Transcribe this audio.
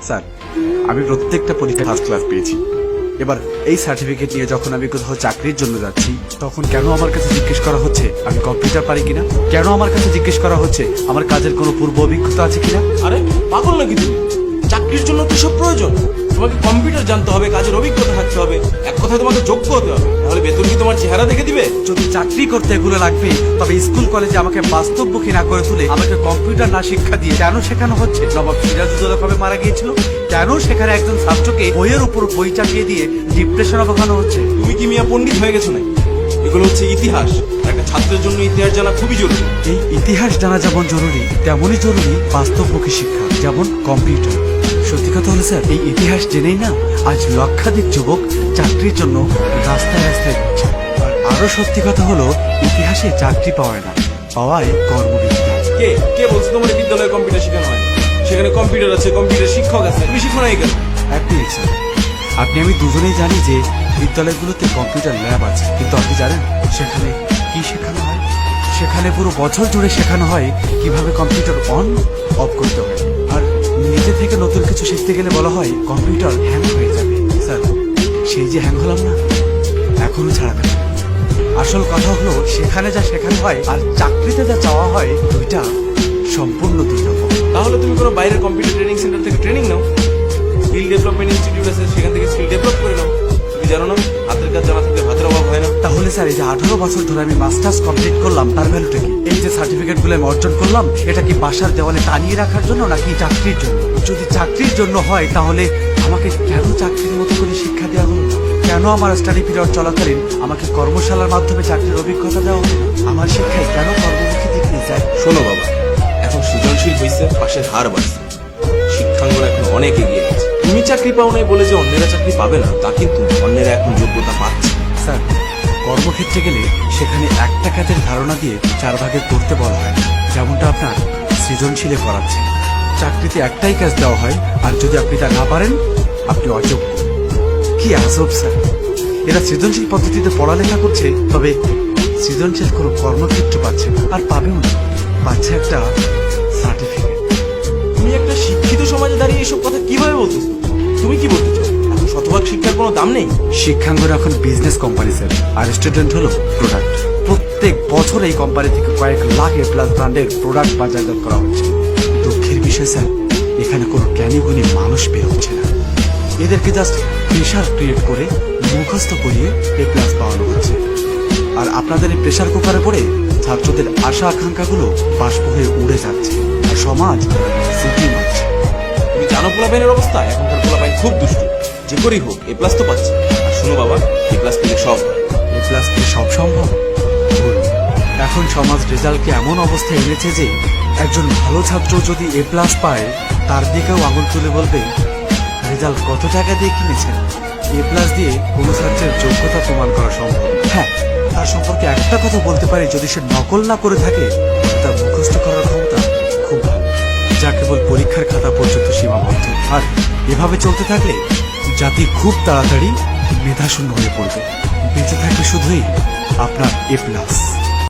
Sir, আমি প্রত্যেকটা পরীক্ষায় ফার্স্ট ক্লাস পেয়েছি। এবার এই সার্টিফিকেট নিয়ে যখন আমি কোথাও চাকরির জন্য যাচ্ছি, তখন কেন আমার কাছে জিজ্ঞেস করা হচ্ছে আমি কম্পিউটার পারি কিনা? কেন আমার কাছে জিজ্ঞেস করা হচ্ছে আমার কাজের কোনো পূর্ব অভিজ্ঞতা আছে কিনা? আরে পাগল নাকি তুমি? চাকরির জন্য তো সব প্রয়োজন। তোমাকে কম্পিউটার জানতে হবে, কাজের অভিজ্ঞতা থাকতে হবে, এক কথায় তোমাকে যোগ্য হতে হবে। তাহলে বেতন কি তোমার চেহারা দেখে দিবে? যদি চাকরি করতে এগুলো লাগবে, তবে স্কুল কলেজে আমাকে বাস্তবমুখী না করে তুলে আমাকে কম্পিউটার না শিক্ষা দিয়ে কেন শেখানো হচ্ছে? নবাব সিরাজউদ্দৌলা কবে মারা গিয়েছিল? কেন সেখানে একজন ছাত্রকে বইয়ের উপর বই চাপিয়ে দিয়ে ডিপ্রেশনে বোঝানো হচ্ছে? তুমি কি মিয়া পণ্ডিত হয়ে গেছো নাকি? এগুলো হচ্ছে ইতিহাস, আর একটা ছাত্রের জন্য ইতিহাস জানা খুবই জরুরি। এই ইতিহাস জানা যেমন জরুরি, তেমনই জরুরি বাস্তবমুখী শিক্ষা, যেমন কম্পিউটার। সত্যি কথা হলো স্যার, এই ইতিহাস জেনেই না আজ লক্ষাধিক যুবক চাকরির জন্য রাস্তায় রাস্তায় ঘুরছে। আর আরো সত্যি কথা হলো, ইতিহাসে চাকরি পাওয়ায় না, পাওয়ায় কর্মবিদ্যা। কে কে বলছো তোমার এই বিদ্যালয়ে কম্পিউটার শেখানো হয়? সেখানে কম্পিউটার আছে, কম্পিউটার শিক্ষক আছে, তুমি শিখো না কেন? এক মিনিট স্যার, আপনি আমি দুজনেই জানি যে বিদ্যালয়গুলোতে কম্পিউটার ল্যাব আছে, কিন্তু আপনি জানেন সেখানে কি শেখানো হয়? সেখানে পুরো বছর জুড়ে শেখানো হয় কিভাবে কম্পিউটার অন অফ করতে হয়। আর নিজে থেকে নতুন কিছু শিখতে গেলে বলা হয় কম্পিউটার হ্যাং হয়ে যাবে। স্যার, সেই যে হ্যাং হলাম না, এখনো ছাড়া পেলাম না। আসল কথা হলো, সেখানে যা শেখানো হয় আর চাকরিতে যা চাওয়া হয়, দুইটা সম্পূর্ণ দুই রকম। তাহলে তুমি কোনো বাইরের কম্পিউটার ট্রেনিং সেন্টার থেকে ট্রেনিং নাও। স্কিল ডেভেলপমেন্ট ইনস্টিটিউট আছে, সেখান থেকে স্কিল ডেভেলপ করে নাও। তুমি জানো না, হাতের কাজ জানা থাকলে ভাতের অভাব হয় না। তাহলে স্যার, এই যে 18 বছর ধরে আমি মাস্টার্স কমপ্লিট করলাম, তার ভ্যালুটা কি? এই যে সার্টিফিকেট গুলো আমি অর্জন করলাম, এটা কি বাসার দেওয়ালে টানিয়ে রাখার জন্য নাকি চাকরির জন্য? যদি চাকরির জন্য হয়, তাহলে আমাকে কেন চাকরির মতো করে শিক্ষা দেওয়া হলো না? কেন আমার স্টাডি পিরিয়ড চলাকালীন আমাকে কর্মশালার মাধ্যমে চাকরির অভিজ্ঞতা দেওয়া হলো না? আমার শিক্ষায় কেন কর্মমুখী দিক নিয়ে যায়? শোনো বাবা, এখন সৃজনশীল হয়েছে, পাশের হার বাড়ছে, শিক্ষাঙ্গন এখন অনেক এগিয়ে গেছে। তুমি চাকরি পাও নাই বলে যে অন্যেরা চাকরি পাবে না তা কিন্তু, অন্যেরা এখন যোগ্যতা পাচ্ছে। স্যার, কর্মক্ষেত্রে গেলে সেখানে একটা কাজের ধারণা দিয়ে 4 ভাগে করতে বলা হয়, যেমনটা আপনার সৃজনশীলে করাচ্ছে। চাকরিতে একটাই কাজ দেওয়া হয়, আর যদি আপনি তা না পারেন, আপনি অযোগ্য। কি আজব স্যার, এরা সৃজনশীল পদ্ধতিতে পড়ালেখা করছে, তবে সৃজনশীল কোনো কর্মক্ষেত্র পাচ্ছে না, আর পাবেও না। পাচ্ছে একটা সার্টিফিকেট। তুমি একটা শিক্ষিত সমাজে দাঁড়িয়ে এসব কথা কিভাবে বলতেছো? তুমি কি বলতে চাও, এখন শতভাগ শিক্ষার কোনো দাম নেই? শিক্ষাঙ্গন এখন বিজনেস কোম্পানি স্যার, আর স্টুডেন্ট হলো প্রোডাক্ট। প্রত্যেক বছর এই কোম্পানি থেকে কয়েক লাখ এ প্লাস ব্র্যান্ডের প্রোডাক্ট বাজারজাত করা হচ্ছে। দুঃখের বিষয় স্যার, এখানে কোনো জ্ঞানী গুণী মানুষ বের হচ্ছে না। এদেরকে জাস্ট প্রেশার ক্রিয়েট করে মুখস্থ করিয়ে এ প্লাস পাওয়ানো হচ্ছে। আর আপনাদের এই প্রেশার কুকারে পড়ে ছাত্রদের আশা আকাঙ্ক্ষাগুলো বাষ্প হয়ে উড়ে যাচ্ছে, আর সমাজ সিটি মারছে। তুমি জানো পোলাপাইনের অবস্থা? এখনকার পোলাপাইন খুব দুষ্ট, যে করেই হোক এ প্লাস তো পাচ্ছে। আর শোনো বাবা, এ প্লাস পেলে সব হয়। এ প্লাস কি সব সম্ভব? ভুল। এখন সমাজ রেজাল্টকে এমন অবস্থায় এনেছে যে একজন ভালো ছাত্র যদি এ প্লাস পায়, তার দিকেও আঙুল তুলে বলবে রেজাল্ট কত টাকা দিয়ে কিনেছেন। এ প্লাস দিয়ে কোনো ছাত্রের যোগ্যতা প্রমাণ করা সম্ভব। হ্যাঁ, তার সম্পর্কে একটা কথা বলতে পারি, যদি সে নকল না করে থাকে, তার মুখস্থ করার ক্ষমতা খুব ভালো, যা কেবল পরীক্ষার খাতা পর্যন্ত সীমাবদ্ধ। আর এভাবে চলতে থাকলে জাতি খুব তাড়াতাড়ি মেধাশূন্য হয়ে পড়বে। বেঁচে থাকবে শুধুই আপনার এ প্লাস।